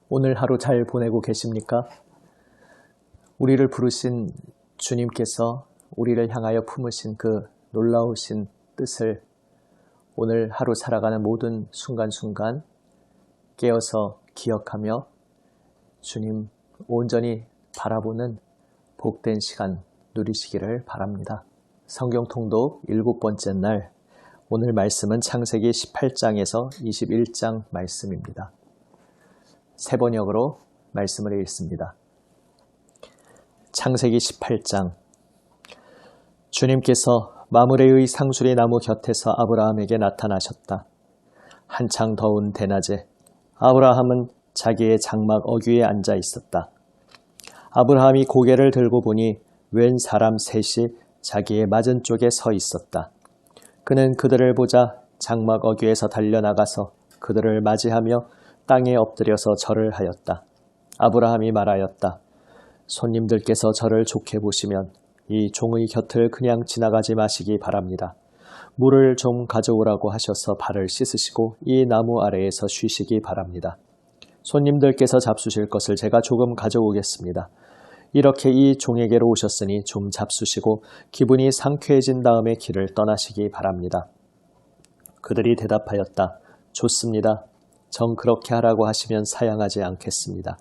오늘 하루 잘 보내고 계십니까? 우리를 부르신 주님께서 우리를 향하여 품으신 그 놀라우신 뜻을 오늘 하루 살아가는 모든 순간순간 깨어서 기억하며 주님 온전히 바라보는 복된 시간 누리시기를 바랍니다. 성경 통독 7번째 날, 오늘 말씀은 창세기 18장에서 21장 말씀입니다. 세 번역으로 말씀을 읽습니다. 창세기 18장. 주님께서 마므레의 상수리 나무 곁에서 아브라함에게 나타나셨다. 한창 더운 대낮에 아브라함은 자기의 장막 어귀에 앉아 있었다. 아브라함이 고개를 들고 보니 웬 사람 셋이 자기의 맞은쪽에 서 있었다. 그는 그들을 보자 장막 어귀에서 달려나가서 그들을 맞이하며 땅에 엎드려서 절을 하였다. 아브라함이 말하였다. 손님들께서 저를 좋게 보시면 이 종의 곁을 그냥 지나가지 마시기 바랍니다. 물을 좀 가져오라고 하셔서 발을 씻으시고 이 나무 아래에서 쉬시기 바랍니다. 손님들께서 잡수실 것을 제가 조금 가져오겠습니다. 이렇게 이 종에게로 오셨으니 좀 잡수시고 기분이 상쾌해진 다음에 길을 떠나시기 바랍니다. 그들이 대답하였다. 좋습니다. 정 그렇게 하라고 하시면 사양하지 않겠습니다.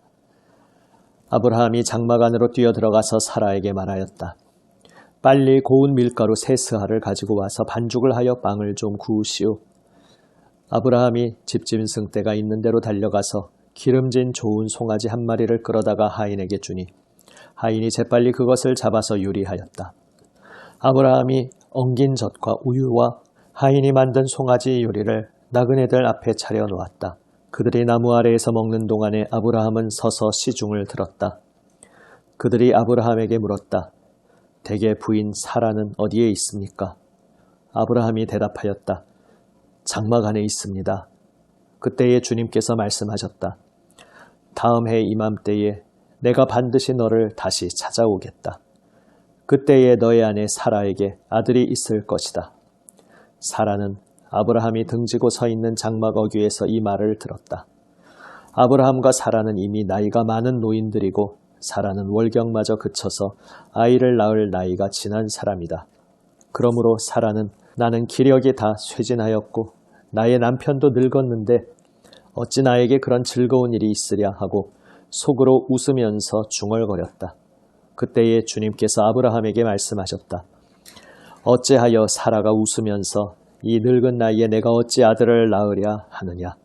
아브라함이 장막 안으로 뛰어들어가서 사라에게 말하였다. 빨리 고운 밀가루 3스하를 가지고 와서 반죽을 하여 빵을 좀 구우시오. 아브라함이 집짐승 떼가 있는 데로 달려가서 기름진 좋은 송아지 한 마리를 끌어다가 하인에게 주니 하인이 재빨리 그것을 잡아서 요리하였다. 아브라함이 엉긴 젖과 우유와 하인이 만든 송아지 요리를 나그네들 앞에 차려놓았다. 그들이 나무 아래에서 먹는 동안에 아브라함은 서서 시중을 들었다. 그들이 아브라함에게 물었다. 대개 부인 사라는 어디에 있습니까? 아브라함이 대답하였다. 장막 안에 있습니다. 그때에 주님께서 말씀하셨다. 다음 해 이맘때에 내가 반드시 너를 다시 찾아오겠다. 그때에 너의 아내 사라에게 아들이 있을 것이다. 사라는 아브라함이 등지고 서 있는 장막 어귀에서 이 말을 들었다. 아브라함과 사라는 이미 나이가 많은 노인들이고 사라는 월경마저 그쳐서 아이를 낳을 나이가 지난 사람이다. 그러므로 사라는 나는 기력이 다 쇠진하였고 나의 남편도 늙었는데 어찌 나에게 그런 즐거운 일이 있으랴 하고 속으로 웃으면서 중얼거렸다. 그때에 주님께서 아브라함에게 말씀하셨다. 어찌하여 사라가 웃으면서 이 늙은 나이에 내가 어찌 아들을 낳으랴 하느냐.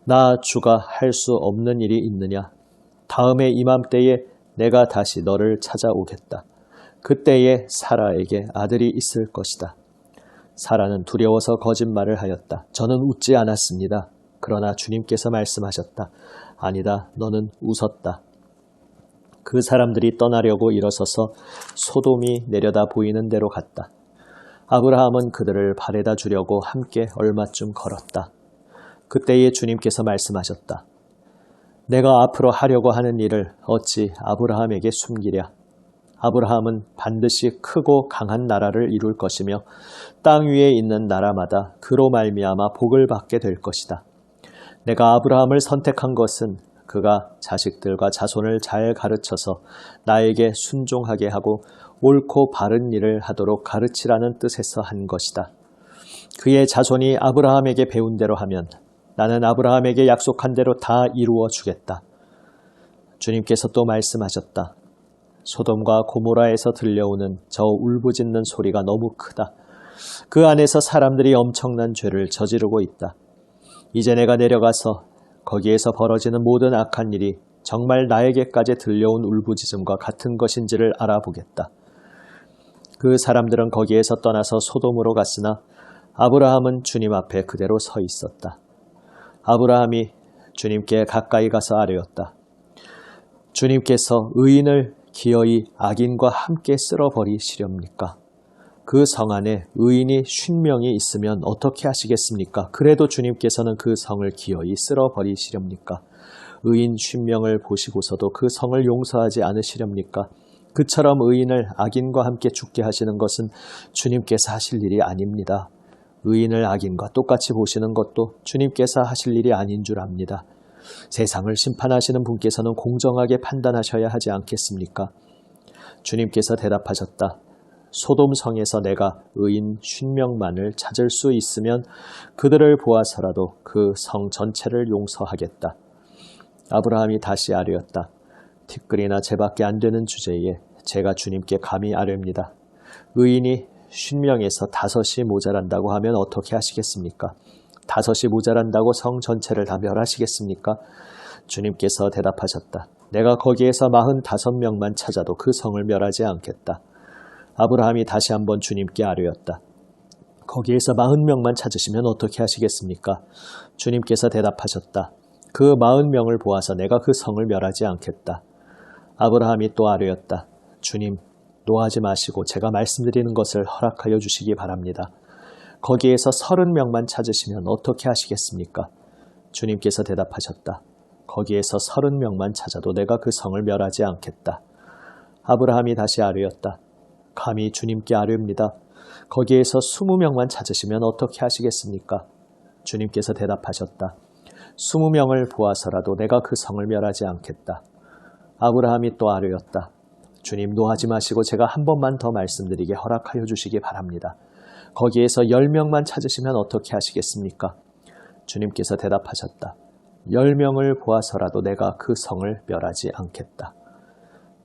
나 주가 할 수 없는 일이 있느냐. 다음에 이맘때에 내가 다시 너를 찾아오겠다. 그때에 사라에게 아들이 있을 것이다. 사라는 두려워서 거짓말을 하였다. 저는 웃지 않았습니다. 그러나 주님께서 말씀하셨다. 아니다, 너는 웃었다. 그 사람들이 떠나려고 일어서서 소돔이 내려다 보이는 데로 갔다. 아브라함은 그들을 바래다 주려고 함께 얼마쯤 걸었다. 그때에 주님께서 말씀하셨다. 내가 앞으로 하려고 하는 일을 어찌 아브라함에게 숨기랴. 아브라함은 반드시 크고 강한 나라를 이룰 것이며 땅 위에 있는 나라마다 그로 말미암아 복을 받게 될 것이다. 내가 아브라함을 선택한 것은 그가 자식들과 자손을 잘 가르쳐서 나에게 순종하게 하고 옳고 바른 일을 하도록 가르치라는 뜻에서 한 것이다. 그의 자손이 아브라함에게 배운 대로 하면 나는 아브라함에게 약속한 대로 다 이루어 주겠다. 주님께서 또 말씀하셨다. 소돔과 고모라에서 들려오는 저 울부짖는 소리가 너무 크다. 그 안에서 사람들이 엄청난 죄를 저지르고 있다. 이제 내가 내려가서 거기에서 벌어지는 모든 악한 일이 정말 나에게까지 들려온 울부짖음과 같은 것인지를 알아보겠다. 그 사람들은 거기에서 떠나서 소돔으로 갔으나 아브라함은 주님 앞에 그대로 서 있었다. 아브라함이 주님께 가까이 가서 아뢰었다. 주님께서 의인을 기어이 악인과 함께 쓸어버리시렵니까? 그 성 안에 의인이 50명이 있으면 어떻게 하시겠습니까? 그래도 주님께서는 그 성을 기어이 쓸어버리시렵니까? 의인 50명을 보시고서도 그 성을 용서하지 않으시렵니까? 그처럼 의인을 악인과 함께 죽게 하시는 것은 주님께서 하실 일이 아닙니다. 의인을 악인과 똑같이 보시는 것도 주님께서 하실 일이 아닌 줄 압니다. 세상을 심판하시는 분께서는 공정하게 판단하셔야 하지 않겠습니까? 주님께서 대답하셨다. 소돔 성에서 내가 의인 50명만을 찾을 수 있으면 그들을 보아서라도 그 성 전체를 용서하겠다. 아브라함이 다시 아뢰었다. 티끌이나 재밖에 안 되는 주제에 제가 주님께 감히 아뢰입니다. 의인이 50명에서 5이 모자란다고 하면 어떻게 하시겠습니까? 5이 모자란다고 성 전체를 다 멸하시겠습니까? 주님께서 대답하셨다. 내가 거기에서 45명만 찾아도 그 성을 멸하지 않겠다. 아브라함이 다시 한번 주님께 아뢰었다. 거기에서 40명만 찾으시면 어떻게 하시겠습니까? 주님께서 대답하셨다. 그 40명을 보아서 내가 그 성을 멸하지 않겠다. 아브라함이 또 아뢰었다. 주님, 노하지 마시고 제가 말씀드리는 것을 허락하여 주시기 바랍니다. 거기에서 30명만 찾으시면 어떻게 하시겠습니까? 주님께서 대답하셨다. 거기에서 30명만 찾아도 내가 그 성을 멸하지 않겠다. 아브라함이 다시 아뢰었다. 감히 주님께 아뢰입니다. 거기에서 20명만 찾으시면 어떻게 하시겠습니까? 주님께서 대답하셨다. 20명을 보아서라도 내가 그 성을 멸하지 않겠다. 아브라함이 또 아뢰었다. 주님, 노하지 마시고 제가 한 번만 더 말씀드리게 허락하여 주시기 바랍니다. 거기에서 10명만 찾으시면 어떻게 하시겠습니까? 주님께서 대답하셨다. 10명을 보아서라도 내가 그 성을 멸하지 않겠다.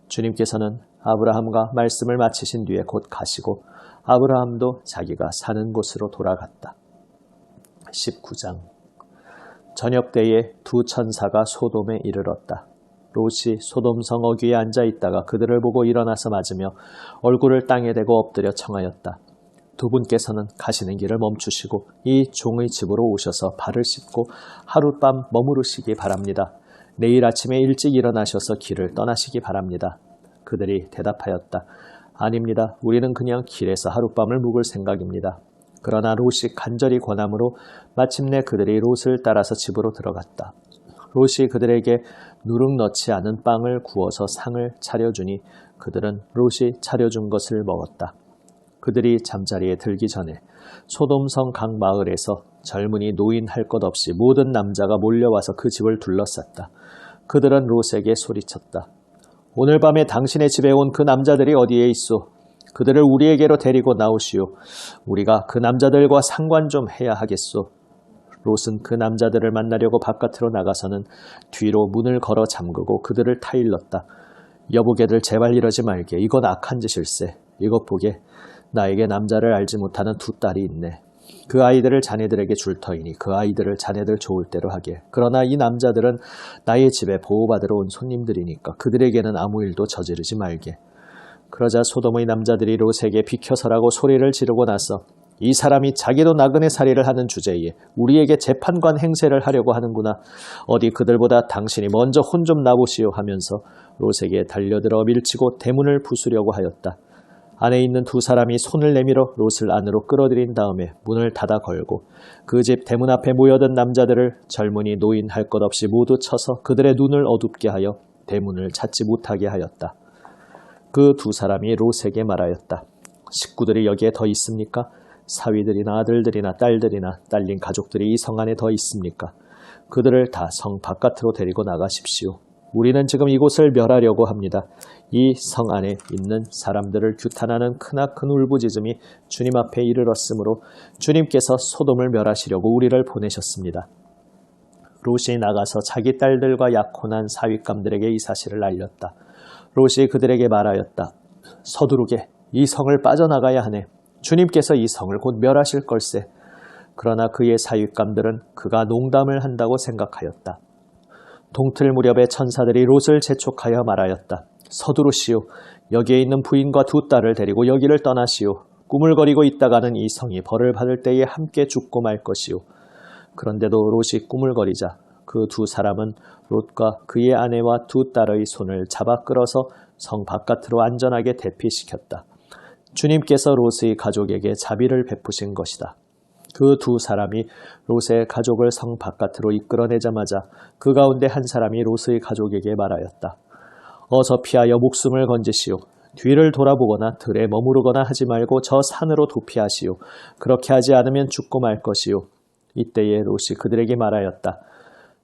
주님께서는 아브라함과 말씀을 마치신 뒤에 곧 가시고 아브라함도 자기가 사는 곳으로 돌아갔다. 19장. 저녁 때에 두 천사가 소돔에 이르렀다. 롯이 소돔성 어귀에 앉아있다가 그들을 보고 일어나서 맞으며 얼굴을 땅에 대고 엎드려 청하였다. 두 분께서는 가시는 길을 멈추시고 이 종의 집으로 오셔서 발을 씻고 하룻밤 머무르시기 바랍니다. 내일 아침에 일찍 일어나셔서 길을 떠나시기 바랍니다. 그들이 대답하였다. 아닙니다. 우리는 그냥 길에서 하룻밤을 묵을 생각입니다. 그러나 롯이 간절히 권함으로 마침내 그들이 롯을 따라서 집으로 들어갔다. 롯이 그들에게 누룩 넣지 않은 빵을 구워서 상을 차려주니 그들은 롯이 차려준 것을 먹었다. 그들이 잠자리에 들기 전에 소돔성 각 마을에서 젊은이 노인 할 것 없이 모든 남자가 몰려와서 그 집을 둘러쌌다. 그들은 롯에게 소리쳤다. 오늘 밤에 당신의 집에 온 그 남자들이 어디에 있소? 그들을 우리에게로 데리고 나오시오. 우리가 그 남자들과 상관 좀 해야 하겠소. 롯은 그 남자들을 만나려고 바깥으로 나가서는 뒤로 문을 걸어 잠그고 그들을 타일렀다. 여보게들 제발 이러지 말게. 이건 악한 짓일세. 이것 보게. 나에게 남자를 알지 못하는 두 딸이 있네. 그 아이들을 자네들에게 줄 터이니 그 아이들을 자네들 좋을 대로 하게. 그러나 이 남자들은 나의 집에 보호받으러 온 손님들이니까 그들에게는 아무 일도 저지르지 말게. 그러자 소돔의 남자들이 롯에게 비켜서라고 소리를 지르고 나서 이 사람이 자기도 나그네 살이를 하는 주제에 우리에게 재판관 행세를 하려고 하는구나. 어디 그들보다 당신이 먼저 혼 좀 나보시오 하면서 롯에게 달려들어 밀치고 대문을 부수려고 하였다. 안에 있는 두 사람이 손을 내밀어 롯을 안으로 끌어들인 다음에 문을 닫아 걸고 그 집 대문 앞에 모여든 남자들을 젊은이 노인 할 것 없이 모두 쳐서 그들의 눈을 어둡게 하여 대문을 찾지 못하게 하였다. 그 두 사람이 롯에게 말하였다. 식구들이 여기에 더 있습니까? 사위들이나 아들들이나 딸들이나 딸린 가족들이 이 성 안에 더 있습니까? 그들을 다 성 바깥으로 데리고 나가십시오. 우리는 지금 이곳을 멸하려고 합니다. 이 성 안에 있는 사람들을 규탄하는 크나큰 울부짖음이 주님 앞에 이르렀으므로 주님께서 소돔을 멸하시려고 우리를 보내셨습니다. 롯이 나가서 자기 딸들과 약혼한 사윗감들에게 이 사실을 알렸다. 롯이 그들에게 말하였다. 서두르게 이 성을 빠져나가야 하네. 주님께서 이 성을 곧 멸하실 걸세. 그러나 그의 사윗감들은 그가 농담을 한다고 생각하였다. 동틀 무렵에 천사들이 롯을 재촉하여 말하였다. 서두르시오. 여기에 있는 부인과 두 딸을 데리고 여기를 떠나시오. 꾸물거리고 있다가는 이 성이 벌을 받을 때에 함께 죽고 말 것이오. 그런데도 롯이 꾸물거리자 그 두 사람은 롯과 그의 아내와 두 딸의 손을 잡아 끌어서 성 바깥으로 안전하게 대피시켰다. 주님께서 롯의 가족에게 자비를 베푸신 것이다. 그 두 사람이 롯의 가족을 성 바깥으로 이끌어내자마자 그 가운데 한 사람이 롯의 가족에게 말하였다. 어서 피하여 목숨을 건지시오. 뒤를 돌아보거나 들에 머무르거나 하지 말고 저 산으로 도피하시오. 그렇게 하지 않으면 죽고 말 것이오. 이때에 롯이 그들에게 말하였다.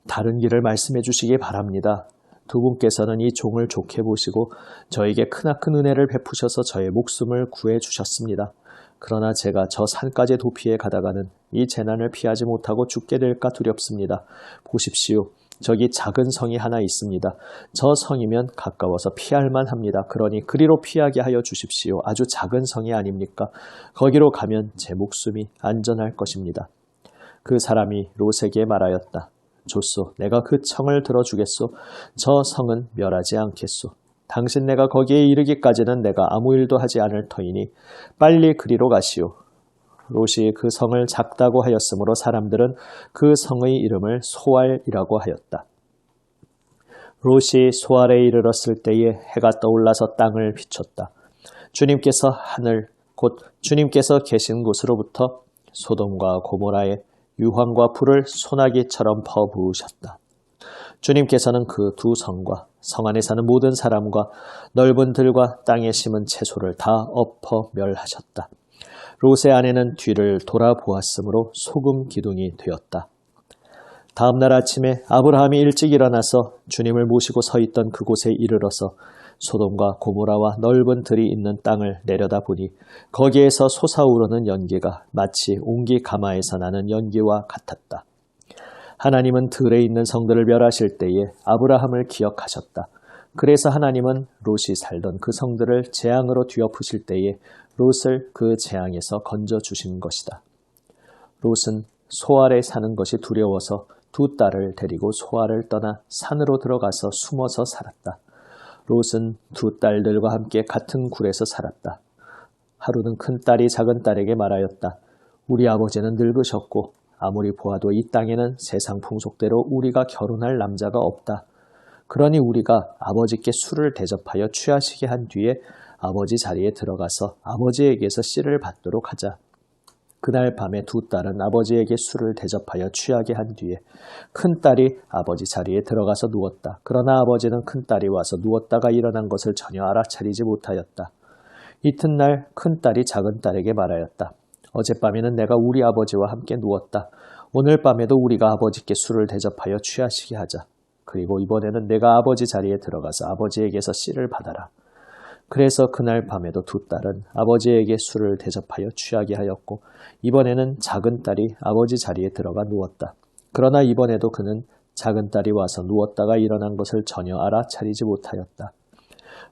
다른 길을 말씀해 주시기 바랍니다. 두 분께서는 이 종을 좋게 보시고 저에게 크나큰 은혜를 베푸셔서 저의 목숨을 구해 주셨습니다. 그러나 제가 저 산까지 도피해 가다가는 이 재난을 피하지 못하고 죽게 될까 두렵습니다. 보십시오. 저기 작은 성이 하나 있습니다. 저 성이면 가까워서 피할 만합니다. 그러니 그리로 피하게 하여 주십시오. 아주 작은 성이 아닙니까? 거기로 가면 제 목숨이 안전할 것입니다. 그 사람이 롯에게 말하였다. 좋소. 내가 그 청을 들어주겠소. 저 성은 멸하지 않겠소. 당신 내가 거기에 이르기까지는 내가 아무 일도 하지 않을 터이니 빨리 그리로 가시오. 롯이 그 성을 작다고 하였으므로 사람들은 그 성의 이름을 소알이라고 하였다. 롯이 소알에 이르렀을 때에 해가 떠올라서 땅을 비췄다. 주님께서 하늘 곧 주님께서 계신 곳으로부터 소돔과 고모라에 유황과 불을 소나기처럼 퍼부으셨다. 주님께서는 그 두 성과 성 안에 사는 모든 사람과 넓은 들과 땅에 심은 채소를 다 엎어 멸하셨다. 롯의 아내는 뒤를 돌아보았으므로 소금 기둥이 되었다. 다음 날 아침에 아브라함이 일찍 일어나서 주님을 모시고 서 있던 그곳에 이르러서 소돔과 고모라와 넓은 들이 있는 땅을 내려다보니 거기에서 솟아오르는 연기가 마치 옹기 가마에서 나는 연기와 같았다. 하나님은 들에 있는 성들을 멸하실 때에 아브라함을 기억하셨다. 그래서 하나님은 롯이 살던 그 성들을 재앙으로 뒤엎으실 때에 롯을 그 재앙에서 건져주신 것이다. 롯은 소알에 사는 것이 두려워서 두 딸을 데리고 소알을 떠나 산으로 들어가서 숨어서 살았다. 롯은 두 딸들과 함께 같은 굴에서 살았다. 하루는 큰 딸이 작은 딸에게 말하였다. 우리 아버지는 늙으셨고 아무리 보아도 이 땅에는 세상 풍속대로 우리가 결혼할 남자가 없다. 그러니 우리가 아버지께 술을 대접하여 취하시게 한 뒤에 아버지 자리에 들어가서 아버지에게서 씨를 받도록 하자. 그날 밤에 두 딸은 아버지에게 술을 대접하여 취하게 한 뒤에 큰 딸이 아버지 자리에 들어가서 누웠다. 그러나 아버지는 큰 딸이 와서 누웠다가 일어난 것을 전혀 알아차리지 못하였다. 이튿날 큰 딸이 작은 딸에게 말하였다. 어젯밤에는 내가 우리 아버지와 함께 누웠다. 오늘 밤에도 우리가 아버지께 술을 대접하여 취하시게 하자. 그리고 이번에는 내가 아버지 자리에 들어가서 아버지에게서 씨를 받아라. 그래서 그날 밤에도 두 딸은 아버지에게 술을 대접하여 취하게 하였고 이번에는 작은 딸이 아버지 자리에 들어가 누웠다. 그러나 이번에도 그는 작은 딸이 와서 누웠다가 일어난 것을 전혀 알아차리지 못하였다.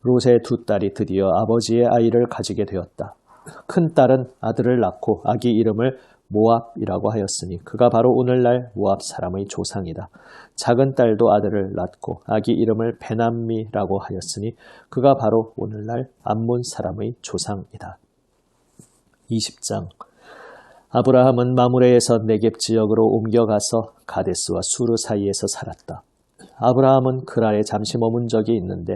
롯의 두 딸이 드디어 아버지의 아이를 가지게 되었다. 큰 딸은 아들을 낳고 아기 이름을 모압이라고 하였으니 그가 바로 오늘날 모압 사람의 조상이다. 작은 딸도 아들을 낳고 아기 이름을 베남미라고 하였으니 그가 바로 오늘날 암몬 사람의 조상이다. 20장 아브라함은 마므레에서 네겝 지역으로 옮겨가서 가데스와 수르 사이에서 살았다. 아브라함은 그랄에 잠시 머문 적이 있는데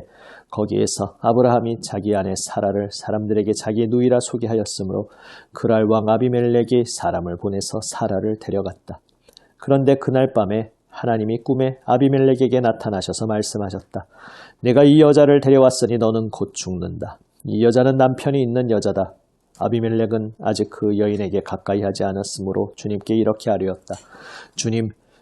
거기에서 아브라함이 자기 아내 사라를 사람들에게 자기 누이라 소개하였으므로 그랄 왕 아비멜렉이 사람을 보내서 사라를 데려갔다. 그런데 그날 밤에 하나님이 꿈에 아비멜렉에게 나타나셔서 말씀하셨다. 내가 이 여자를 데려왔으니 너는 곧 죽는다. 이 여자는 남편이 있는 여자다. 아비멜렉은 아직 그 여인에게 가까이 하지 않았으므로 주님께 이렇게 아뢰었다.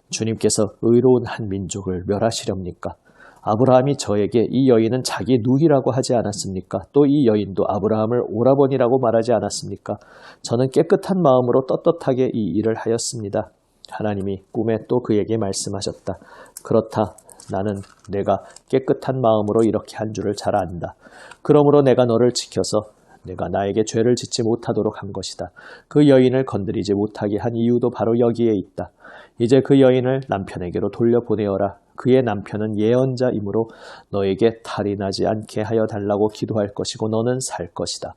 주님께서 의로운 한 민족을 멸하시렵니까? 아브라함이 저에게 이 여인은 자기 누이라고 하지 않았습니까? 또 이 여인도 아브라함을 오라버니라고 말하지 않았습니까? 저는 깨끗한 마음으로 떳떳하게 이 일을 하였습니다. 하나님이 꿈에 또 그에게 말씀하셨다. 그렇다. 나는 내가 깨끗한 마음으로 이렇게 한 줄을 잘 안다. 그러므로 내가 너를 지켜서 내가 나에게 죄를 짓지 못하도록 한 것이다. 그 여인을 건드리지 못하게 한 이유도 바로 여기에 있다. 이제 그 여인을 남편에게로 돌려보내어라. 그의 남편은 예언자이므로 너에게 탈이 나지 않게 하여 달라고 기도할 것이고 너는 살 것이다.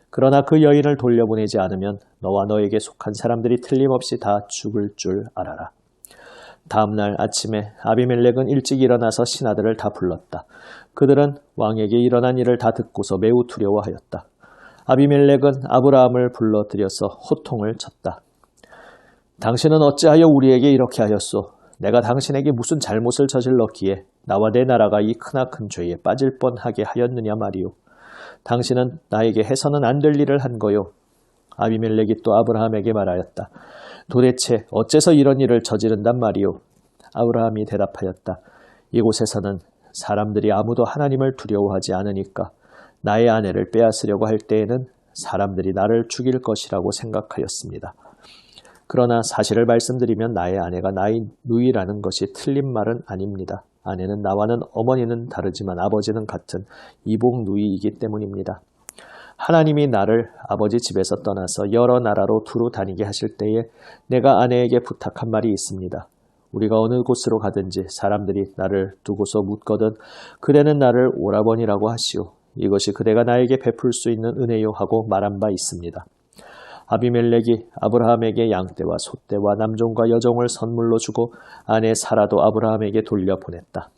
그러나 그 여인을 돌려보내지 않으면 너와 너에게 속한 사람들이 틀림없이 다 죽을 줄 알아라. 다음 날 아침에 아비멜렉은 일찍 일어나서 신하들을 다 불렀다. 그들은 왕에게 일어난 일을 다 듣고서 매우 두려워하였다. 아비멜렉은 아브라함을 불러들여서 호통을 쳤다. 당신은 어찌하여 우리에게 이렇게 하였소? 내가 당신에게 무슨 잘못을 저질렀기에 나와 내 나라가 이 크나큰 죄에 빠질 뻔하게 하였느냐 말이오. 당신은 나에게 해서는 안 될 일을 한 거요. 아비멜렉이 또 아브라함에게 말하였다. 도대체 어째서 이런 일을 저지른단 말이오? 아브라함이 대답하였다. 이곳에서는 사람들이 아무도 하나님을 두려워하지 않으니까 나의 아내를 빼앗으려고 할 때에는 사람들이 나를 죽일 것이라고 생각하였습니다. 그러나 사실을 말씀드리면 나의 아내가 나의 누이라는 것이 틀린 말은 아닙니다. 아내는 나와는 어머니는 다르지만 아버지는 같은 이복 누이이기 때문입니다. 하나님이 나를 아버지 집에서 떠나서 여러 나라로 두루 다니게 하실 때에 내가 아내에게 부탁한 말이 있습니다. 우리가 어느 곳으로 가든지 사람들이 나를 두고서 묻거든 그대는 나를 오라버니라고 하시오. 이것이 그대가 나에게 베풀 수 있는 은혜요 하고 말한 바 있습니다. 아비멜렉이 아브라함에게 양떼와 소떼와 남종과 여종을 선물로 주고 아내 사라도 아브라함에게 돌려보냈다.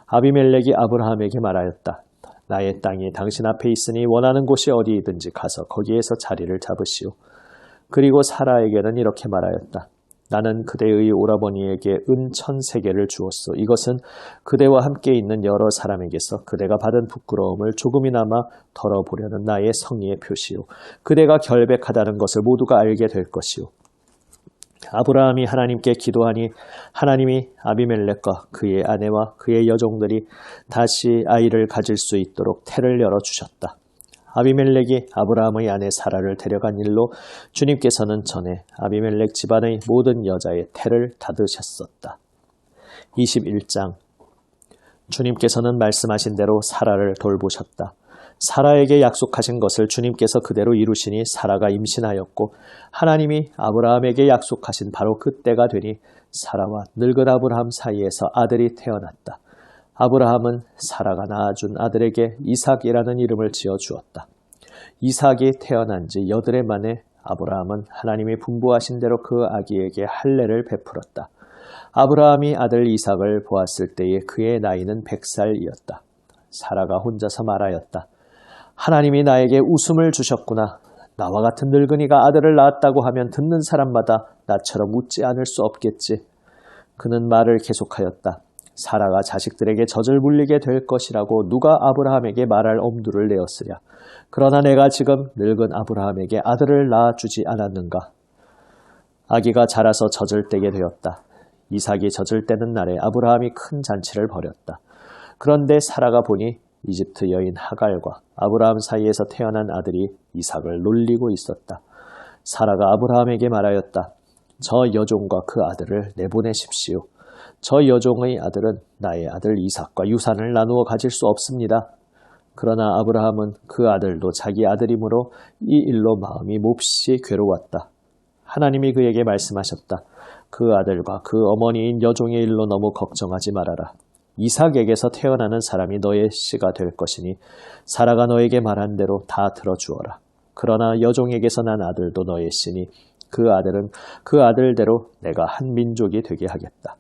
아비멜렉이 아브라함에게 말하였다. 나의 땅이 당신 앞에 있으니 원하는 곳이 어디이든지 가서 거기에서 자리를 잡으시오. 그리고 사라에게는 이렇게 말하였다. 나는 그대의 오라버니에게 은 1,000세겔을 주었소. 이것은 그대와 함께 있는 여러 사람에게서 그대가 받은 부끄러움을 조금이나마 덜어보려는 나의 성의의 표시요. 그대가 결백하다는 것을 모두가 알게 될 것이요. 아브라함이 하나님께 기도하니 하나님이 아비멜렉과 그의 아내와 그의 여종들이 다시 아이를 가질 수 있도록 태를 열어주셨다. 아비멜렉이 아브라함의 아내 사라를 데려간 일로 주님께서는 전에 아비멜렉 집안의 모든 여자의 태를 닫으셨었다. 21장 주님께서는 말씀하신 대로 사라를 돌보셨다. 사라에게 약속하신 것을 주님께서 그대로 이루시니 사라가 임신하였고 하나님이 아브라함에게 약속하신 바로 그때가 되니 사라와 늙은 아브라함 사이에서 아들이 태어났다. 아브라함은 사라가 낳아준 아들에게 이삭이라는 이름을 지어주었다. 이삭이 태어난 지 8해 만에 아브라함은 하나님이 분부하신 대로 그 아기에게 할례를 베풀었다. 아브라함이 아들 이삭을 보았을 때에 그의 나이는 100살이었다. 사라가 혼자서 말하였다. 하나님이 나에게 웃음을 주셨구나. 나와 같은 늙은이가 아들을 낳았다고 하면 듣는 사람마다 나처럼 웃지 않을 수 없겠지. 그는 말을 계속하였다. 사라가 자식들에게 젖을 물리게 될 것이라고 누가 아브라함에게 말할 엄두를 내었으랴. 그러나 내가 지금 늙은 아브라함에게 아들을 낳아주지 않았는가. 아기가 자라서 젖을 떼게 되었다. 이삭이 젖을 떼는 날에 아브라함이 큰 잔치를 벌였다. 그런데 사라가 보니 이집트 여인 하갈과 아브라함 사이에서 태어난 아들이 이삭을 놀리고 있었다. 사라가 아브라함에게 말하였다. 저 여종과 그 아들을 내보내십시오. 저 여종의 아들은 나의 아들 이삭과 유산을 나누어 가질 수 없습니다. 그러나 아브라함은 그 아들도 자기 아들이므로 이 일로 마음이 몹시 괴로웠다. 하나님이 그에게 말씀하셨다. 그 아들과 그 어머니인 여종의 일로 너무 걱정하지 말아라. 이삭에게서 태어나는 사람이 너의 씨가 될 것이니 사라가 너에게 말한 대로 다 들어주어라. 그러나 여종에게서 난 아들도 너의 씨니 그 아들은 그 아들대로 내가 한 민족이 되게 하겠다.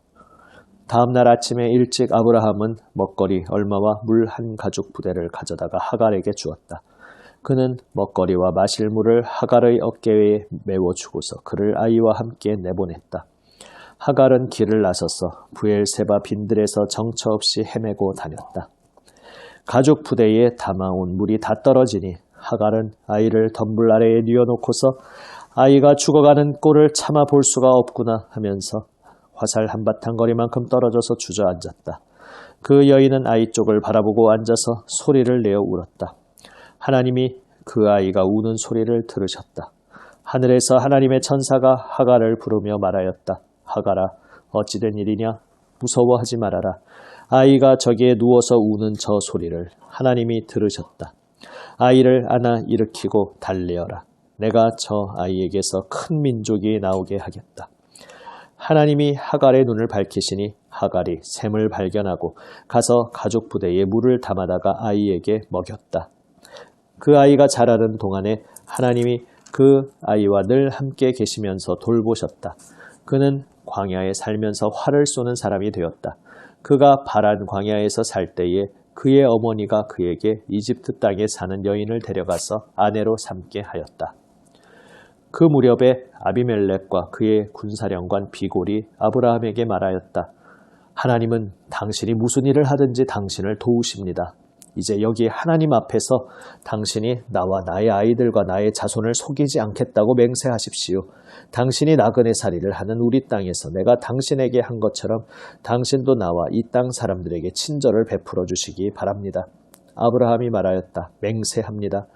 다음 날 아침에 일찍 아브라함은 먹거리 얼마와 물 한 가죽 부대를 가져다가 하갈에게 주었다. 그는 먹거리와 마실 물을 하갈의 어깨에 메워주고서 그를 아이와 함께 내보냈다. 하갈은 길을 나서서 부엘세바 빈들에서 정처 없이 헤매고 다녔다. 가죽 부대에 담아온 물이 다 떨어지니 하갈은 아이를 덤불 아래에 뉘어놓고서 아이가 죽어가는 꼴을 참아 볼 수가 없구나 하면서 화살 한바탕 거리만큼 떨어져서 주저앉았다. 그 여인은 아이 쪽을 바라보고 앉아서 소리를 내어 울었다. 하나님이 그 아이가 우는 소리를 들으셨다. 하늘에서 하나님의 천사가 하갈을 부르며 말하였다. 하갈아, 어찌된 일이냐? 무서워하지 말아라. 아이가 저기에 누워서 우는 저 소리를 하나님이 들으셨다. 아이를 안아 일으키고 달래어라. 내가 저 아이에게서 큰 민족이 나오게 하겠다. 하나님이 하갈의 눈을 밝히시니 하갈이 샘을 발견하고 가서 가죽 부대에 물을 담아다가 아이에게 먹였다. 그 아이가 자라는 동안에 하나님이 그 아이와 늘 함께 계시면서 돌보셨다. 그는 광야에 살면서 활을 쏘는 사람이 되었다. 그가 바란 광야에서 살 때에 그의 어머니가 그에게 이집트 땅에 사는 여인을 데려가서 아내로 삼게 하였다. 그 무렵에 아비멜렉과 그의 군사령관 비골이 아브라함에게 말하였다. 하나님은 당신이 무슨 일을 하든지 당신을 도우십니다. 이제 여기 하나님 앞에서 당신이 나와 나의 아이들과 나의 자손을 속이지 않겠다고 맹세하십시오. 당신이 나그네살이를 하는 우리 땅에서 내가 당신에게 한 것처럼 당신도 나와 이 땅 사람들에게 친절을 베풀어 주시기 바랍니다. 아브라함이 말하였다. 맹세합니다.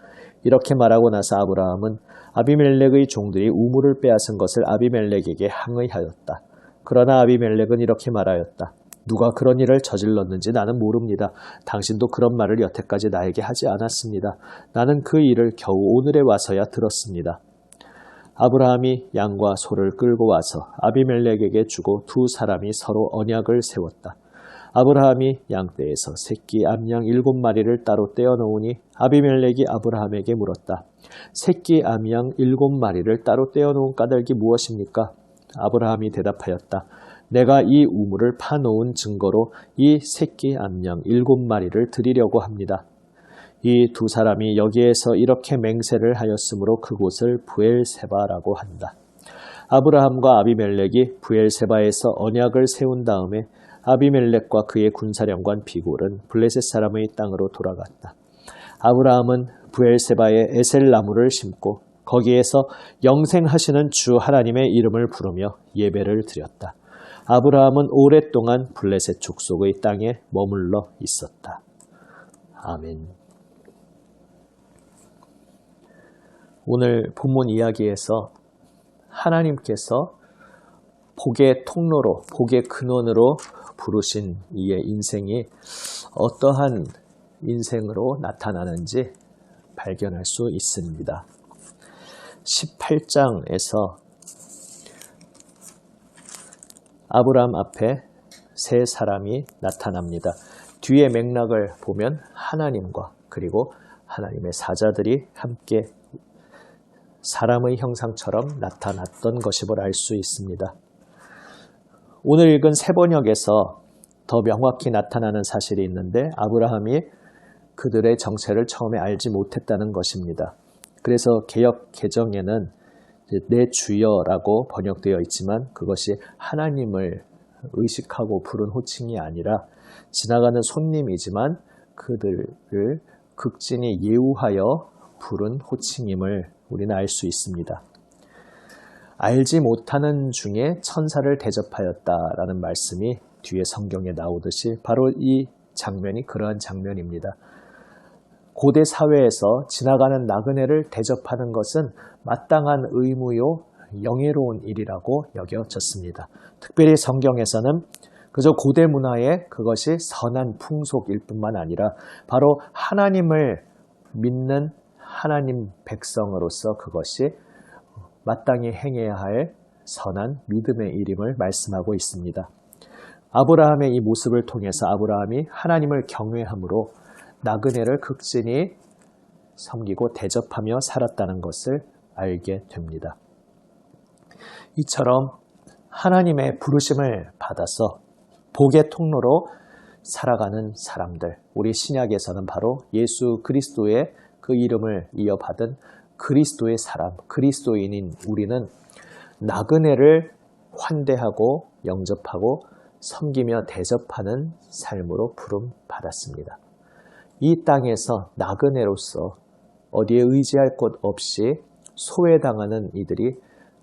이렇게 말하고 나서 아브라함은 아비멜렉의 종들이 우물을 빼앗은 것을 아비멜렉에게 항의하였다. 그러나 아비멜렉은 이렇게 말하였다. 누가 그런 일을 저질렀는지 나는 모릅니다. 당신도 그런 말을 여태까지 나에게 하지 않았습니다. 나는 그 일을 겨우 오늘에 와서야 들었습니다. 아브라함이 양과 소를 끌고 와서 아비멜렉에게 주고 두 사람이 서로 언약을 세웠다. 아브라함이 양떼에서 새끼 암양 7마리를 따로 떼어놓으니 아비멜렉이 아브라함에게 물었다. 새끼 암양 7마리를 따로 떼어놓은 까닭이 무엇입니까? 아브라함이 대답하였다. 내가 이 우물을 파놓은 증거로 이 새끼 암양 7마리를 드리려고 합니다. 이 두 사람이 여기에서 이렇게 맹세를 하였으므로 그곳을 부엘세바라고 한다. 아브라함과 아비멜렉이 부엘세바에서 언약을 세운 다음에 아비멜렉과 그의 군사령관 비골은 블레셋 사람의 땅으로 돌아갔다. 아브라함은 부엘세바에 에셀나무를 심고 거기에서 영생하시는 주 하나님의 이름을 부르며 예배를 드렸다. 아브라함은 오랫동안 블레셋 족속의 땅에 머물러 있었다. 아멘. 오늘 본문 이야기에서 하나님께서 복의 통로로, 복의 근원으로 부르신 이의 인생이 어떠한 인생으로 나타나는지 발견할 수 있습니다. 18장에서 아브라함 앞에 세 사람이 나타납니다. 뒤에 맥락을 보면 하나님과 그리고 하나님의 사자들이 함께 사람의 형상처럼 나타났던 것임을 알 수 있습니다. 오늘 읽은 세 번역에서 더 명확히 나타나는 사실이 있는데 아브라함이 그들의 정체를 처음에 알지 못했다는 것입니다. 그래서 개역 개정에는 내 주여라고 번역되어 있지만 그것이 하나님을 의식하고 부른 호칭이 아니라 지나가는 손님이지만 그들을 극진히 예우하여 부른 호칭임을 우리는 알 수 있습니다. 알지 못하는 중에 천사를 대접하였다라는 말씀이 뒤에 성경에 나오듯이 바로 이 장면이 그러한 장면입니다. 고대 사회에서 지나가는 나그네를 대접하는 것은 마땅한 의무요 영예로운 일이라고 여겨졌습니다. 특별히 성경에서는 그저 고대 문화에 그것이 선한 풍속일 뿐만 아니라 바로 하나님을 믿는 하나님 백성으로서 그것이 마땅히 행해야 할 선한 믿음의 일임을 말씀하고 있습니다. 아브라함의 이 모습을 통해서 아브라함이 하나님을 경외함으로 나그네를 극진히 섬기고 대접하며 살았다는 것을 알게 됩니다. 이처럼 하나님의 부르심을 받아서 복의 통로로 살아가는 사람들, 우리 신약에서는 바로 예수 그리스도의 그 이름을 이어받은 그리스도의 사람, 그리스도인인 우리는 나그네를 환대하고 영접하고 섬기며 대접하는 삶으로 부름받았습니다. 이 땅에서 나그네로서 어디에 의지할 곳 없이 소외당하는 이들이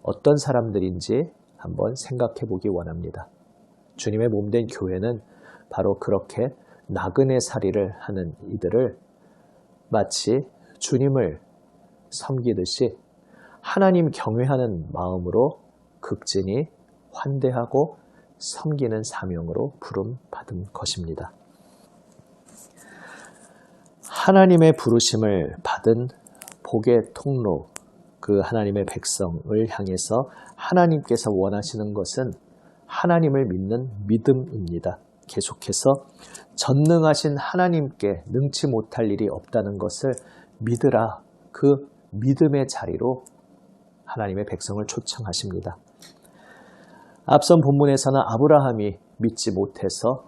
어떤 사람들인지 한번 생각해 보기 원합니다. 주님의 몸된 교회는 바로 그렇게 나그네 살이를 하는 이들을 마치 주님을 섬기듯이 하나님 경외하는 마음으로 극진히 환대하고 섬기는 사명으로 부름받은 것입니다. 하나님의 부르심을 받은 복의 통로, 그 하나님의 백성을 향해서 하나님께서 원하시는 것은 하나님을 믿는 믿음입니다. 계속해서 전능하신 하나님께 능치 못할 일이 없다는 것을 믿으라. 그 믿음의 자리로 하나님의 백성을 초청하십니다. 앞선 본문에서는 아브라함이 믿지 못해서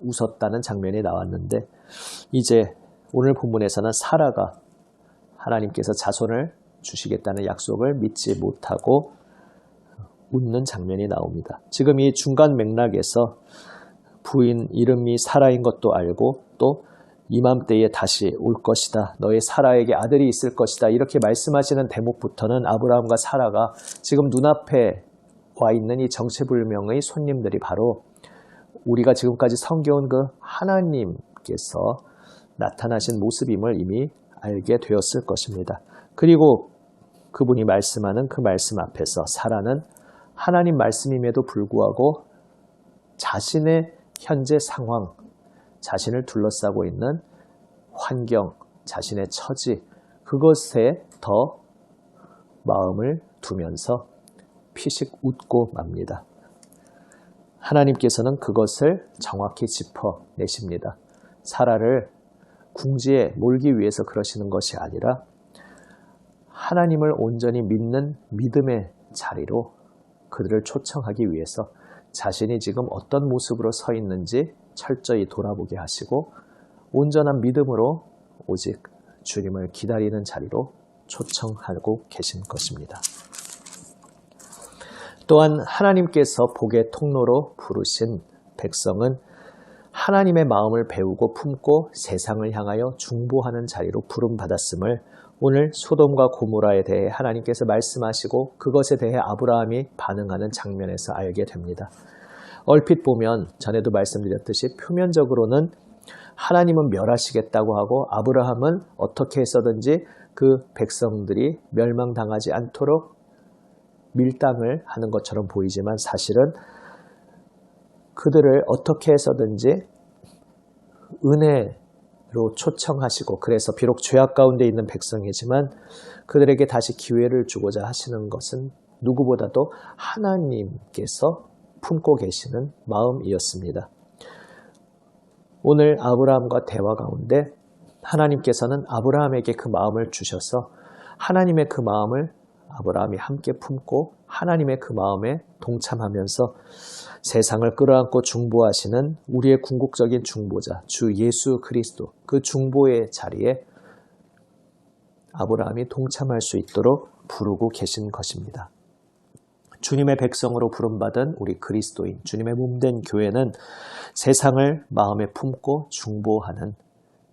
웃었다는 장면이 나왔는데 이제 오늘 본문에서는 사라가 하나님께서 자손을 주시겠다는 약속을 믿지 못하고 웃는 장면이 나옵니다. 지금 이 중간 맥락에서 부인 이름이 사라인 것도 알고 또 이맘때에 다시 올 것이다. 너의 사라에게 아들이 있을 것이다. 이렇게 말씀하시는 대목부터는 아브라함과 사라가 지금 눈앞에 와 있는 이 정체불명의 손님들이 바로 우리가 지금까지 섬겨온 그 하나님께서 나타나신 모습임을 이미 알게 되었을 것입니다. 그리고 그분이 말씀하는 그 말씀 앞에서 사라는 하나님 말씀임에도 불구하고 자신의 현재 상황, 자신을 둘러싸고 있는 환경, 자신의 처지, 그것에 더 마음을 두면서 피식 웃고 맙니다. 하나님께서는 그것을 정확히 짚어내십니다. 사라를 궁지에 몰기 위해서 그러시는 것이 아니라 하나님을 온전히 믿는 믿음의 자리로 그들을 초청하기 위해서 자신이 지금 어떤 모습으로 서 있는지 철저히 돌아보게 하시고 온전한 믿음으로 오직 주님을 기다리는 자리로 초청하고 계신 것입니다. 또한 하나님께서 복의 통로로 부르신 백성은 하나님의 마음을 배우고 품고 세상을 향하여 중보하는 자리로 부름받았음을 오늘 소돔과 고모라에 대해 하나님께서 말씀하시고 그것에 대해 아브라함이 반응하는 장면에서 알게 됩니다. 얼핏 보면 전에도 말씀드렸듯이 표면적으로는 하나님은 멸하시겠다고 하고 아브라함은 어떻게 해서든지 그 백성들이 멸망당하지 않도록 밀당을 하는 것처럼 보이지만 사실은 그들을 어떻게 해서든지 은혜로 초청하시고 그래서 비록 죄악 가운데 있는 백성이지만 그들에게 다시 기회를 주고자 하시는 것은 누구보다도 하나님께서 품고 계시는 마음이었습니다. 오늘 아브라함과 대화 가운데 하나님께서는 아브라함에게 그 마음을 주셔서 하나님의 그 마음을 아브라함이 함께 품고 하나님의 그 마음에 동참하면서 세상을 끌어안고 중보하시는 우리의 궁극적인 중보자 주 예수 그리스도 그 중보의 자리에 아브라함이 동참할 수 있도록 부르고 계신 것입니다. 주님의 백성으로 부름받은 우리 그리스도인 주님의 몸된 교회는 세상을 마음에 품고 중보하는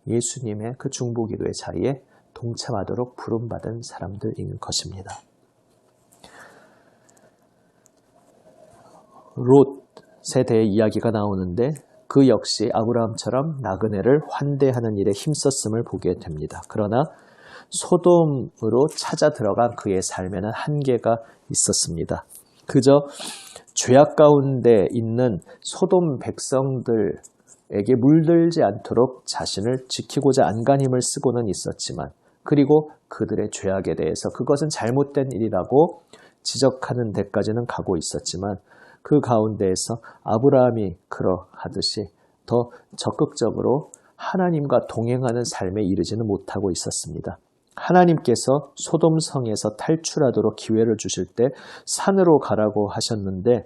예수님의 그 중보기도의 자리에 동참하도록 부름받은 사람들인 것입니다. 롯에 대해 이야기가 나오는데 그 역시 아브라함처럼 나그네를 환대하는 일에 힘썼음을 보게 됩니다. 그러나 소돔으로 찾아 들어간 그의 삶에는 한계가 있었습니다. 그저 죄악 가운데 있는 소돔 백성들에게 물들지 않도록 자신을 지키고자 안간힘을 쓰고는 있었지만 그리고 그들의 죄악에 대해서 그것은 잘못된 일이라고 지적하는 데까지는 가고 있었지만 그 가운데에서 아브라함이 그러하듯이 더 적극적으로 하나님과 동행하는 삶에 이르지는 못하고 있었습니다. 하나님께서 소돔성에서 탈출하도록 기회를 주실 때 산으로 가라고 하셨는데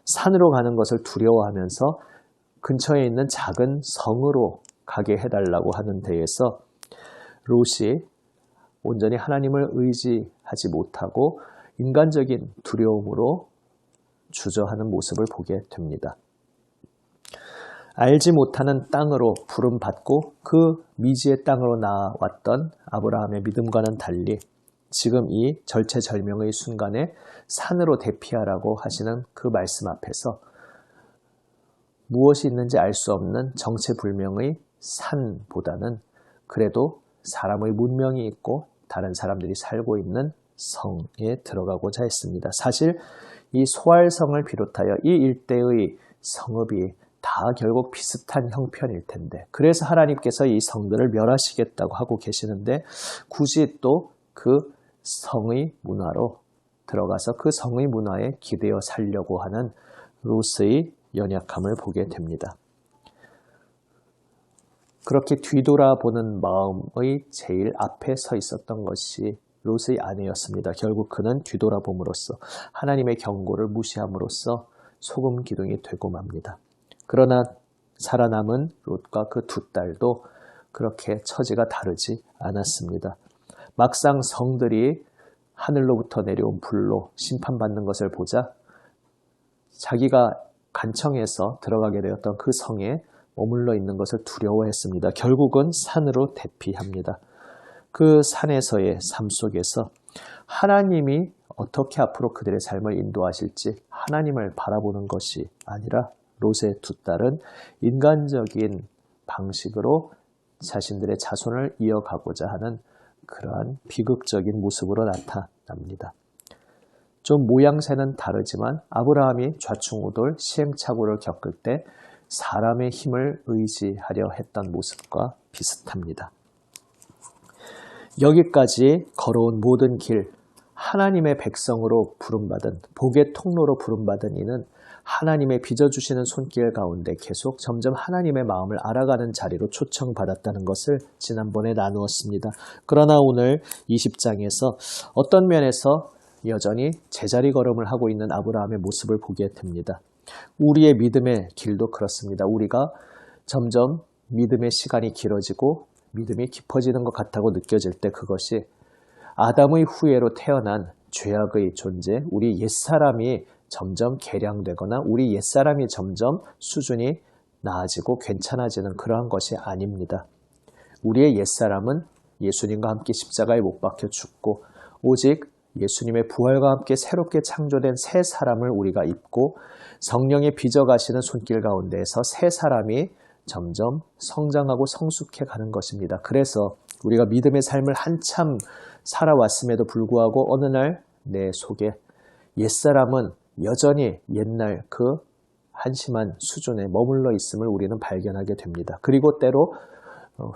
산으로 가는 것을 두려워하면서 근처에 있는 작은 성으로 가게 해달라고 하는 데에서 롯이 온전히 하나님을 의지하지 못하고 인간적인 두려움으로 주저하는 모습을 보게 됩니다. 알지 못하는 땅으로 부름받고 그 미지의 땅으로 나왔던 아브라함의 믿음과는 달리 지금 이 절체절명의 순간에 산으로 대피하라고 하시는 그 말씀 앞에서 무엇이 있는지 알 수 없는 정체불명의 산보다는 그래도 사람의 문명이 있고 다른 사람들이 살고 있는 성에 들어가고자 했습니다. 사실 이 소알성을 비롯하여 이 일대의 성읍이 다 결국 비슷한 형편일 텐데 그래서 하나님께서 이 성들을 멸하시겠다고 하고 계시는데 굳이 또 그 성의 문화로 들어가서 그 성의 문화에 기대어 살려고 하는 롯의 연약함을 보게 됩니다. 그렇게 뒤돌아보는 마음의 제일 앞에 서 있었던 것이 롯의 아내였습니다. 결국 그는 뒤돌아봄으로써 하나님의 경고를 무시함으로써 소금 기둥이 되고 맙니다. 그러나 살아남은 롯과 그 두 딸도 그렇게 처지가 다르지 않았습니다. 막상 성들이 하늘로부터 내려온 불로 심판받는 것을 보자 자기가 간청해서 들어가게 되었던 그 성에 머물러 있는 것을 두려워했습니다. 결국은 산으로 대피합니다. 그 산에서의 삶 속에서 하나님이 어떻게 앞으로 그들의 삶을 인도하실지 하나님을 바라보는 것이 아니라 롯의 두 딸은 인간적인 방식으로 자신들의 자손을 이어가고자 하는 그러한 비극적인 모습으로 나타납니다. 좀 모양새는 다르지만 아브라함이 좌충우돌 시행착오를 겪을 때 사람의 힘을 의지하려 했던 모습과 비슷합니다. 여기까지 걸어온 모든 길, 하나님의 백성으로 부름받은, 복의 통로로 부름받은 이는 하나님의 빚어주시는 손길 가운데 계속 점점 하나님의 마음을 알아가는 자리로 초청받았다는 것을 지난번에 나누었습니다. 그러나 오늘 20장에서 어떤 면에서 여전히 제자리 걸음을 하고 있는 아브라함의 모습을 보게 됩니다. 우리의 믿음의 길도 그렇습니다. 우리가 점점 믿음의 시간이 길어지고 믿음이 깊어지는 것 같다고 느껴질 때 그것이 아담의 후예로 태어난 죄악의 존재, 우리 옛사람이 점점 개량되거나 우리 옛사람이 점점 수준이 나아지고 괜찮아지는 그러한 것이 아닙니다. 우리의 옛사람은 예수님과 함께 십자가에 못 박혀 죽고 오직 예수님의 부활과 함께 새롭게 창조된 새 사람을 우리가 입고 성령의 빚어가시는 손길 가운데에서 새 사람이 점점 성장하고 성숙해 가는 것입니다. 그래서 우리가 믿음의 삶을 한참 살아왔음에도 불구하고 어느 날 내 속에 옛사람은 여전히 옛날 그 한심한 수준에 머물러 있음을 우리는 발견하게 됩니다. 그리고 때로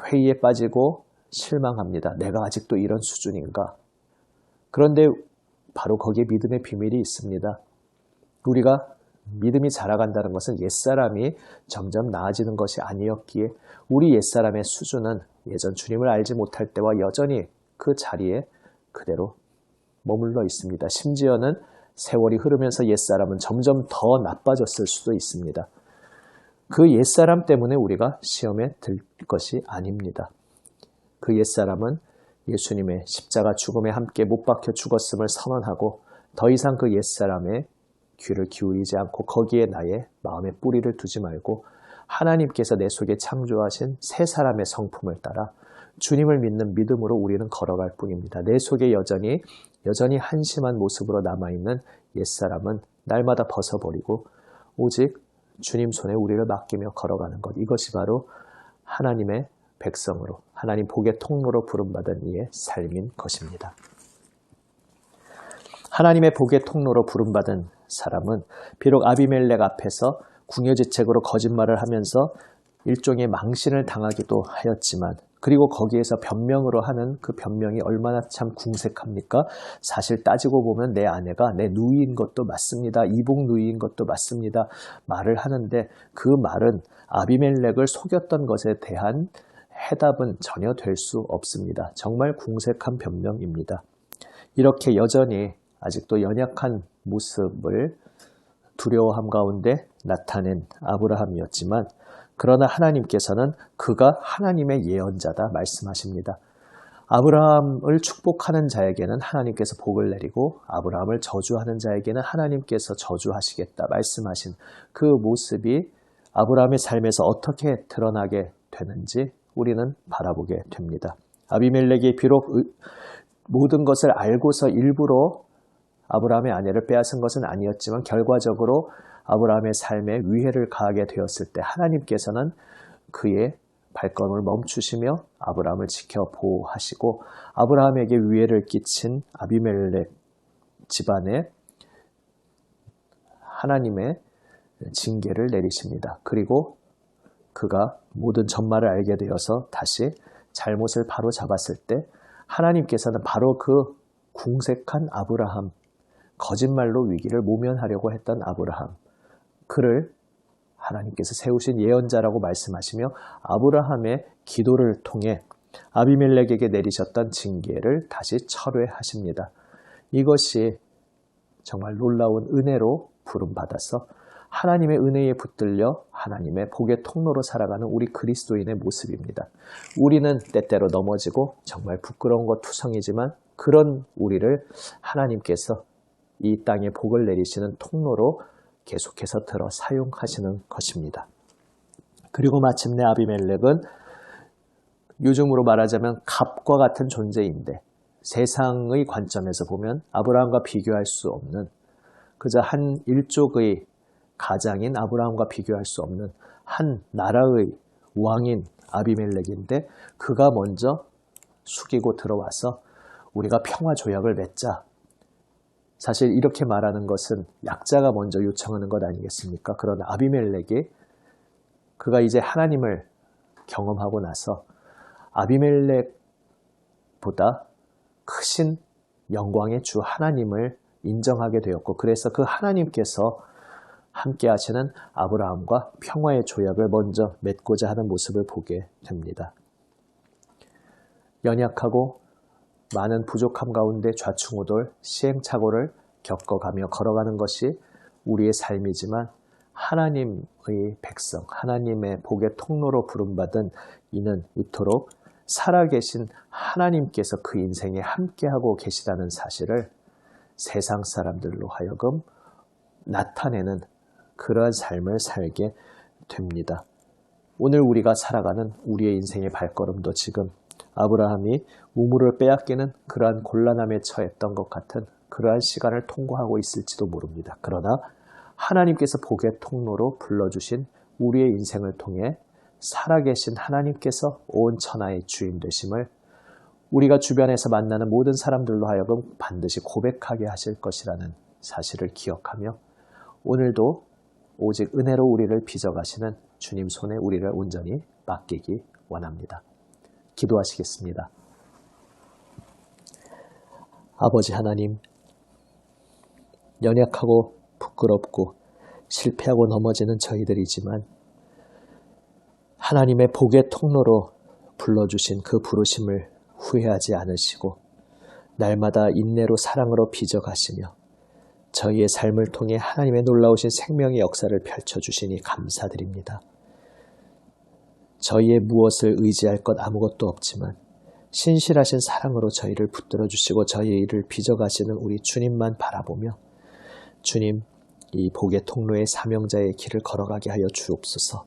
회의에 빠지고 실망합니다. 내가 아직도 이런 수준인가? 그런데 바로 거기에 믿음의 비밀이 있습니다. 우리가 믿음이 자라간다는 것은 옛사람이 점점 나아지는 것이 아니었기에 우리 옛사람의 수준은 예전 주님을 알지 못할 때와 여전히 그 자리에 그대로 머물러 있습니다. 심지어는 세월이 흐르면서 옛사람은 점점 더 나빠졌을 수도 있습니다. 그 옛사람 때문에 우리가 시험에 들 것이 아닙니다. 그 옛사람은 예수님의 십자가 죽음에 함께 못 박혀 죽었음을 선언하고 더 이상 그 옛사람의 귀를 기울이지 않고 거기에 나의 마음의 뿌리를 두지 말고 하나님께서 내 속에 창조하신 새 사람의 성품을 따라 주님을 믿는 믿음으로 우리는 걸어갈 뿐입니다. 내 속에 여전히 한심한 모습으로 남아있는 옛사람은 날마다 벗어버리고 오직 주님 손에 우리를 맡기며 걸어가는 것. 이것이 바로 하나님의 백성으로 하나님 복의 통로로 부름받은 이의 삶인 것입니다. 하나님의 복의 통로로 부름받은 사람은 비록 아비멜렉 앞에서 궁여지책으로 거짓말을 하면서 일종의 망신을 당하기도 하였지만 그리고 거기에서 변명으로 하는 그 변명이 얼마나 참 궁색합니까? 사실 따지고 보면 내 아내가 내 누이인 것도 맞습니다. 이복 누이인 것도 맞습니다. 말을 하는데 그 말은 아비멜렉을 속였던 것에 대한 해답은 전혀 될 수 없습니다. 정말 궁색한 변명입니다. 이렇게 여전히 아직도 연약한 모습을 두려워함 가운데 나타낸 아브라함이었지만 그러나 하나님께서는 그가 하나님의 예언자다 말씀하십니다. 아브라함을 축복하는 자에게는 하나님께서 복을 내리고 아브라함을 저주하는 자에게는 하나님께서 저주하시겠다 말씀하신 그 모습이 아브라함의 삶에서 어떻게 드러나게 되는지 우리는 바라보게 됩니다. 아비멜렉이 비록 모든 것을 알고서 일부러 아브라함의 아내를 빼앗은 것은 아니었지만 결과적으로 아브라함의 삶에 위해를 가하게 되었을 때 하나님께서는 그의 발걸음을 멈추시며 아브라함을 지켜 보호하시고 아브라함에게 위해를 끼친 아비멜렉 집안에 하나님의 징계를 내리십니다. 그리고 그가 모든 전말을 알게 되어서 다시 잘못을 바로 잡았을 때 하나님께서는 바로 그 궁색한 아브라함, 거짓말로 위기를 모면하려고 했던 아브라함, 그를 하나님께서 세우신 예언자라고 말씀하시며 아브라함의 기도를 통해 아비멜렉에게 내리셨던 징계를 다시 철회하십니다. 이것이 정말 놀라운 은혜로 부름받아서 하나님의 은혜에 붙들려 하나님의 복의 통로로 살아가는 우리 그리스도인의 모습입니다. 우리는 때때로 넘어지고 정말 부끄러운 것 투성이지만 그런 우리를 하나님께서 이 땅에 복을 내리시는 통로로 계속해서 들어 사용하시는 것입니다. 그리고 마침내 아비멜렉은 요즘으로 말하자면 갑과 같은 존재인데 세상의 관점에서 보면 아브라함과 비교할 수 없는 그저 한 일족의 가장인 아브라함과 비교할 수 없는 한 나라의 왕인 아비멜렉인데 그가 먼저 숙이고 들어와서 우리가 평화 조약을 맺자. 사실 이렇게 말하는 것은 약자가 먼저 요청하는 것 아니겠습니까? 그러나 아비멜렉이 그가 이제 하나님을 경험하고 나서 아비멜렉보다 크신 영광의 주 하나님을 인정하게 되었고 그래서 그 하나님께서 함께 하시는 아브라함과 평화의 조약을 먼저 맺고자 하는 모습을 보게 됩니다. 연약하고 많은 부족함 가운데 좌충우돌, 시행착오를 겪어가며 걸어가는 것이 우리의 삶이지만 하나님의 백성, 하나님의 복의 통로로 부름받은 이는 이토록 살아계신 하나님께서 그 인생에 함께하고 계시다는 사실을 세상 사람들로 하여금 나타내는 그러한 삶을 살게 됩니다. 오늘 우리가 살아가는 우리의 인생의 발걸음도 지금 아브라함이 우물을 빼앗기는 그러한 곤란함에 처했던 것 같은 그러한 시간을 통과하고 있을지도 모릅니다. 그러나 하나님께서 복의 통로로 불러주신 우리의 인생을 통해 살아계신 하나님께서 온 천하의 주인 되심을 우리가 주변에서 만나는 모든 사람들로 하여금 반드시 고백하게 하실 것이라는 사실을 기억하며 오늘도 오직 은혜로 우리를 빚어가시는 주님 손에 우리를 온전히 맡기기 원합니다. 기도하시겠습니다. 아버지 하나님, 연약하고 부끄럽고 실패하고 넘어지는 저희들이지만 하나님의 복의 통로로 불러주신 그 부르심을 후회하지 않으시고 날마다 인내로 사랑으로 빚어가시며 저희의 삶을 통해 하나님의 놀라우신 생명의 역사를 펼쳐주시니 감사드립니다. 저희의 무엇을 의지할 것 아무것도 없지만 신실하신 사랑으로 저희를 붙들어 주시고 저희를 빚어가시는 우리 주님만 바라보며 주님, 이 복의 통로의 사명자의 길을 걸어가게 하여 주옵소서.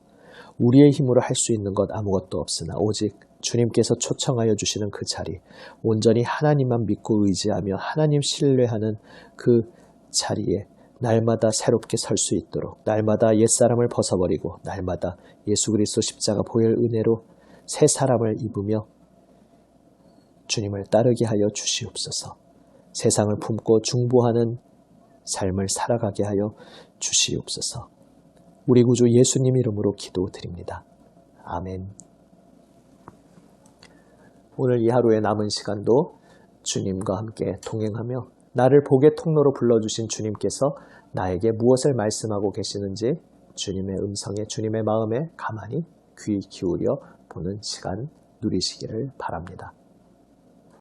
우리의 힘으로 할 수 있는 것 아무것도 없으나 오직 주님께서 초청하여 주시는 그 자리, 온전히 하나님만 믿고 의지하며 하나님 신뢰하는 그 자리에 날마다 새롭게 설 수 있도록 날마다 옛사람을 벗어버리고 날마다 예수 그리스도 십자가 보혈 은혜로 새 사람을 입으며 주님을 따르게 하여 주시옵소서. 세상을 품고 중보하는 삶을 살아가게 하여 주시옵소서. 우리 구주 예수님 이름으로 기도드립니다. 아멘. 오늘 이 하루의 남은 시간도 주님과 함께 동행하며 나를 복의 통로로 불러주신 주님께서 나에게 무엇을 말씀하고 계시는지 주님의 음성에 주님의 마음에 가만히 귀 기울여 보는 시간 누리시기를 바랍니다.